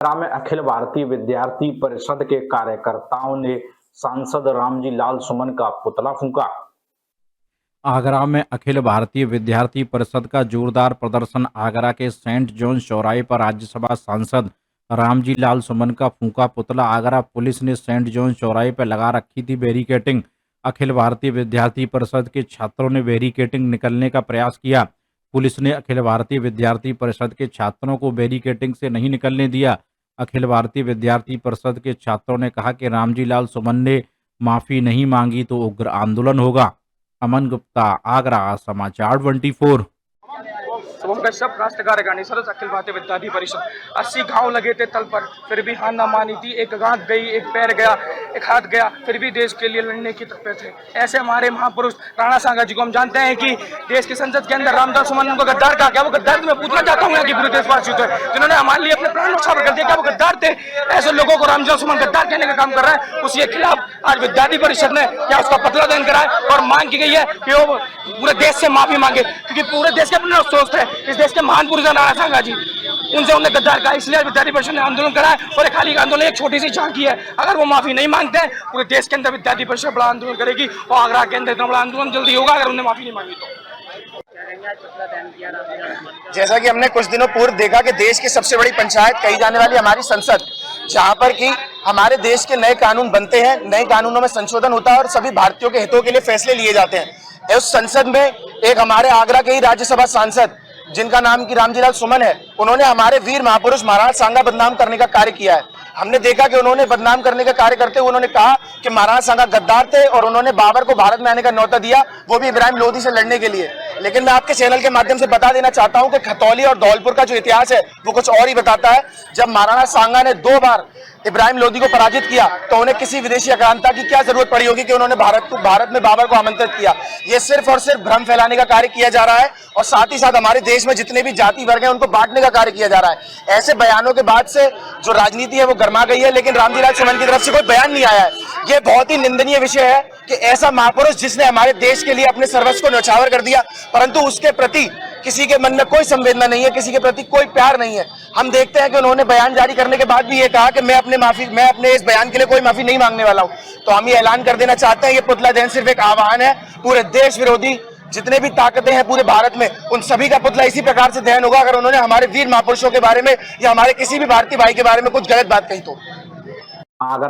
में अखिल भारतीय विद्यार्थी परिषद के कार्यकर्ताओं ने सांसद रामजी लाल सुमन का पुतला फूंका। आगरा में अखिल भारतीय विद्यार्थी परिषद का जोरदार प्रदर्शन। आगरा के सेंट जॉन्स चौराहे पर राज्यसभा सांसद रामजी लाल सुमन का फूंका पुतला। आगरा पुलिस ने सेंट जॉन्स चौराहे पर लगा रखी थी बैरिकेडिंग। अखिल भारतीय विद्यार्थी परिषद के छात्रों ने बैरिकेडिंग निकलने का प्रयास किया। पुलिस ने अखिल भारतीय विद्यार्थी परिषद के छात्रों को बैरिकेडिंग से नहीं निकलने दिया। अखिल भारतीय विद्यार्थी परिषद के छात्रों ने कहा कि रामजी लाल सुमन ने माफी नहीं मांगी तो उग्र आंदोलन होगा। अमन गुप्ता, आगरा समाचार 24। शुभम कश्यप, राष्ट्रीय कार्यकारिणी सदस्य अखिल भारतीय विद्यार्थी परिषद। 80 घाव लगे थे तल पर, फिर भी हार ना मानी थी। एक आंख गई, एक पैर गया, एक हाथ गया, फिर भी देश के लिए लड़ने की तत्पर थे। ऐसे हमारे महापुरुष राणा सांगा जी को हम जानते हैं कि देश की संसद के अंदर रामदास सुमन को गद्दार कहा गया। वो गद्दार मैं पूछना चाहता हूँ कि पूरे देशवासियों से, जिन्होंने हमारे लिए अपने प्राण न्यौछावर कर दिया, क्या वो गद्दार थे? ऐसे लोगों को रामदास सुमन गद्दार कहने का काम कर रहा है। उसी के खिलाफ आज विद्यार्थी परिषद ने क्या उसका पतला दान करा है और मांग की गई है कि वो पूरे देश से माफी मांगे, क्योंकि पूरे देश के अपने दोस्त है। इस देश के महान पुरुष राणा सांगा जी, उनसे उन्हें गद्दार कहा, इसलिए विद्यार्थी परिषद ने आंदोलन करा है। और खाली आंदोलन एक छोटी सी झांकी है। अगर वो माफी नहीं मांगते हैं, पूरे देश के अंदर विद्यार्थी परिषद बड़ा आंदोलन करेगी और आगरा के अंदर इतना बड़ा आंदोलन जल्दी होगा अगर उन्हें माफी नहीं मांगी तो। जैसा कि हमने कुछ दिनों पूर्व देखा कि देश की सबसे बड़ी पंचायत कही जाने वाली हमारी संसद, जहां पर कि हमारे देश के नए कानून बनते हैं, नए कानूनों में संशोधन होता है और सभी भारतीयों के हितों के लिए फैसले लिए जाते हैं। उस संसद में एक हमारे आगरा के ही राज्यसभा सांसद, जिनका नाम की रामजी लाल सुमन है, उन्होंने हमारे वीर महापुरुष महाराणा सांगा बदनाम करने का कार्य किया है। हमने देखा कि उन्होंने बदनाम करने का कार्य करते हुए उन्होंने कहा कि महाराणा सांगा गद्दार थे और उन्होंने बाबर को भारत में आने का न्योता दिया, वो भी इब्राहिम लोधी से लड़ने के लिए। लेकिन मैं आपके चैनल के माध्यम से बता देना चाहता हूं कि खतौली और धौलपुर का जो इतिहास है वो कुछ और ही बताता है। जब महाराणा सांगा ने 2 बार इब्राहिम लोधी को पराजित किया तो उन्हें किसी विदेशी आक्रांता की क्या जरूरत पड़ी होगी कि उन्होंने भारत में बाबर को आमंत्रित किया। ये सिर्फ और सिर्फ भ्रम फैलाने का कार्य किया जा रहा है और साथ ही साथ हमारे देश में जितने भी जाति वर्ग हैं उनको बांटने का कार्य किया जा रहा है। ऐसे बयानों के बाद से जो राजनीति है वो गर्मा गई है, लेकिन रामजी लाल सुमन की तरफ से कोई बयान नहीं आया है। ये बहुत ही निंदनीय विषय है कि ऐसा महापुरुष जिसने हमारे देश के लिए अपने सर्वस्व को न्यौछावर कर दिया, परंतु उसके प्रति किसी के मन में कोई संवेदना नहीं है, किसी के प्रति कोई प्यार नहीं है। हम देखते हैं कि उन्होंने बयान जारी करने के बाद भी ये कहा कि मैं अपने इस बयान के लिए कोई माफी नहीं मांगने वाला हूं। तो हम ये ऐलान कर देना चाहते हैं, ये पुतला दहन सिर्फ एक आह्वान है। पूरे देश विरोधी जितने भी ताकतें हैं पूरे भारत में, उन सभी का पुतला इसी प्रकार से दहन होगा अगर उन्होंने हमारे वीर महापुरुषों के बारे में या हमारे किसी भी भारतीय भाई के बारे में कुछ गलत बात कही तो।